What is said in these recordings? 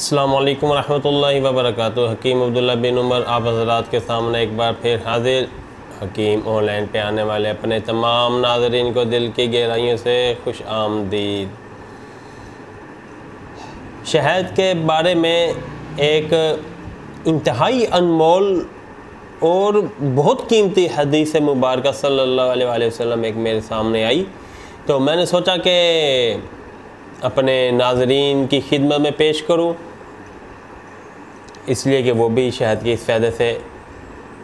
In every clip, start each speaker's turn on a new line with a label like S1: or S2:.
S1: अस्सलामु अलैकुम रहमतुल्लाहि व बरकातुहू। हकीम अब्दुल्ला बिन उमर आप हज़रात के सामने एक बार फिर हाजिर। हकीम ऑनलाइन पे आने वाले अपने तमाम नाज़रीन को दिल की गहराइयों से खुश आमदीद। शहद के बारे में एक इंतहाई अनमोल और बहुत कीमती हदीस मुबारक सल्लल्लाहु अलैहि वसल्लम एक मेरे सामने आई, तो मैंने सोचा कि अपने नाज़रीन की खिदमत में पेश करूं, इसलिए कि वो भी शहद के इस फ़ायदे से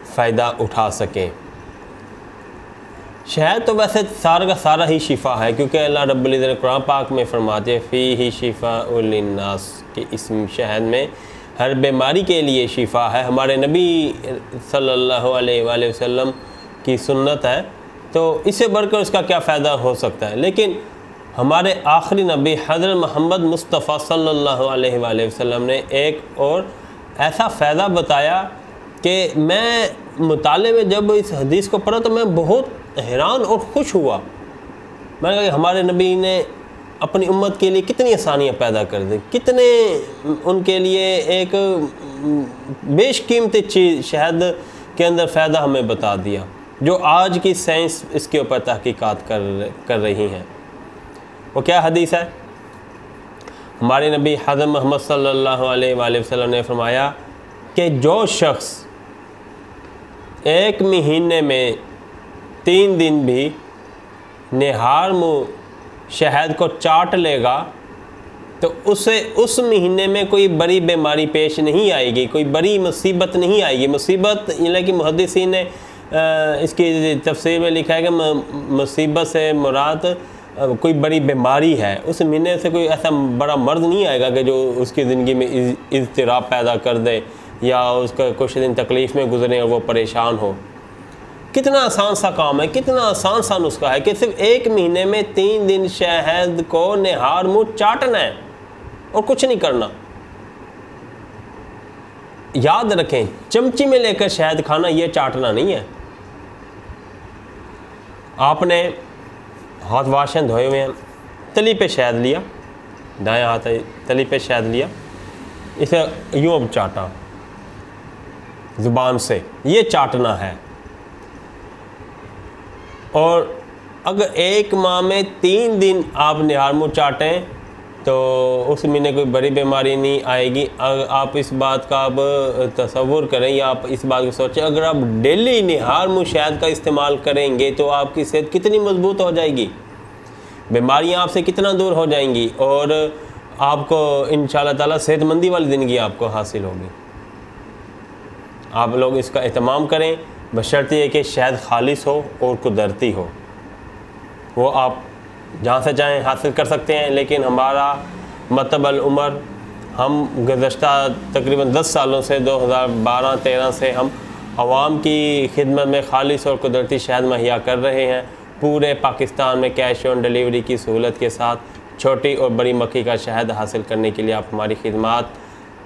S1: फ़ायदा उठा सकें। शहद तो वैसे सारा का सारा ही शिफ़ा है, क्योंकि अल्लाह रब्बुल इज़्ज़त ने कुरान पाक में फरमाते हैं फ़ी ही शिफ़ाउल लिन्नास कि इस शहद में हर बीमारी के लिए शिफ़ा है। हमारे नबी सल्लल्लाहु अलैहि वसल्लम की सुन्नत है, तो इससे बढ़कर उसका क्या फ़ायदा हो सकता है। लेकिन हमारे आखिरी नबी हज़रत मोहम्मद मुस्तफ़ा सल्लल्लाहु अलैहि वसल्लम ने एक और ऐसा फ़ायदा बताया कि मैं मुताले में जब इस हदीस को पढ़ा तो मैं बहुत हैरान और ख़ुश हुआ। मैंने कहा कि हमारे नबी ने अपनी उम्मत के लिए कितनी आसानियाँ पैदा कर दी, कितने उनके लिए एक बेशकीमती चीज़ शहद के अंदर फ़ायदा हमें बता दिया, जो आज की साइंस इसके ऊपर तहकीकात कर रही हैं। वो क्या हदीस है? हमारे नबी हज़रत मोहम्मद सल्लल्लाहु अलैहि वसल्लम ने फरमाया कि जो शख्स एक महीने में 3 दिन भी निहार मुँह शहद को चाट लेगा तो उसे उस महीने में कोई बड़ी बीमारी पेश नहीं आएगी, कोई बड़ी मुसीबत नहीं आएगी। मुसीबत यानी कि मुहद्दिसीन ने इसकी तफसीर में लिखा है कि मुसीबत से मुराद कोई बड़ी बीमारी है। उस महीने से कोई ऐसा बड़ा मर्ज़ नहीं आएगा कि जो उसकी ज़िंदगी में इज़्तिराब पैदा कर दे या उसका कुछ दिन तकलीफ़ में गुजरे और वो परेशान हो। कितना आसान सा काम है, कितना आसान सा नुस्खा है कि सिर्फ एक महीने में 3 दिन शहद को निहार मुँह चाटना है और कुछ नहीं करना। याद रखें, चमची में लेकर शहद खाना, ये चाटना नहीं है। आपने हाथ वाशन धोए हुए हैं, तली पे शहद लिया, दायां हाथ तली पे शहद लिया, इसे यूँ अब चाटा ज़ुबान से, ये चाटना है। और अगर एक माह में 3 दिन आप निहार मुँह चाटें तो उस महीने कोई बड़ी बीमारी नहीं आएगी। अगर आप इस बात का अब तसव्वुर करें या आप इस बात को सोचें, अगर आप डेली निहार मुँह शहद का इस्तेमाल करेंगे तो आपकी सेहत कितनी मजबूत हो जाएगी, बीमारियां आपसे कितना दूर हो जाएंगी और आपको इंशाअल्लाह ताला सेहतमंदी वाली ज़िंदगी आपको हासिल होगी। आप लोग इसका एहतमाम करें, बशर्ते ये कि शहद खालिस हो और कुदरती हो। वो आप जहाँ से चाहें हासिल कर सकते हैं, लेकिन हमारा मतबल उमर, हम गुज़श्ता तकरीबन 10 सालों से 2012-13 से हम आवाम की खिदमत में खालिस और कुदरती शहद मुहैया कर रहे हैं। पूरे पाकिस्तान में कैश ऑन डिलीवरी की सहूलत के साथ छोटी और बड़ी मक्खी का शहद हासिल करने के लिए आप हमारी खिदमत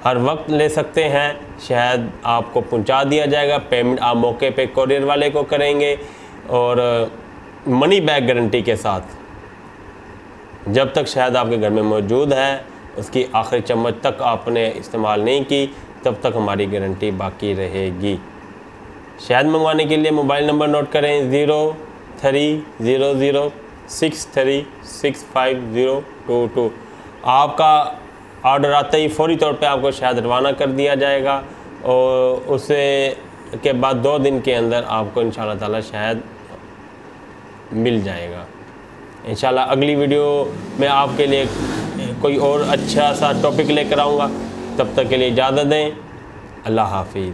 S1: हर वक्त ले सकते हैं। शहद आपको पहुंचा दिया जाएगा, पेमेंट आप मौके पे कोरियर वाले को करेंगे और मनी बैक गारंटी के साथ। जब तक शहद आपके घर में मौजूद है, उसकी आखिरी चम्मच तक आपने इस्तेमाल नहीं की, तब तक हमारी गारंटी बाकी रहेगी। शहद मंगवाने के लिए मोबाइल नंबर नोट करें 0300636522। आपका ऑर्डर आते ही फौरी तौर पे आपको शहद रवाना कर दिया जाएगा और उसे के बाद 2 दिन के अंदर आपको इंशाअल्लाह ताला शहद मिल जाएगा। इंशाअल्लाह अगली वीडियो में आपके लिए कोई और अच्छा सा टॉपिक लेकर आऊँगा। तब तक के लिए इजाज़त दें। अल्लाह हाफिज़।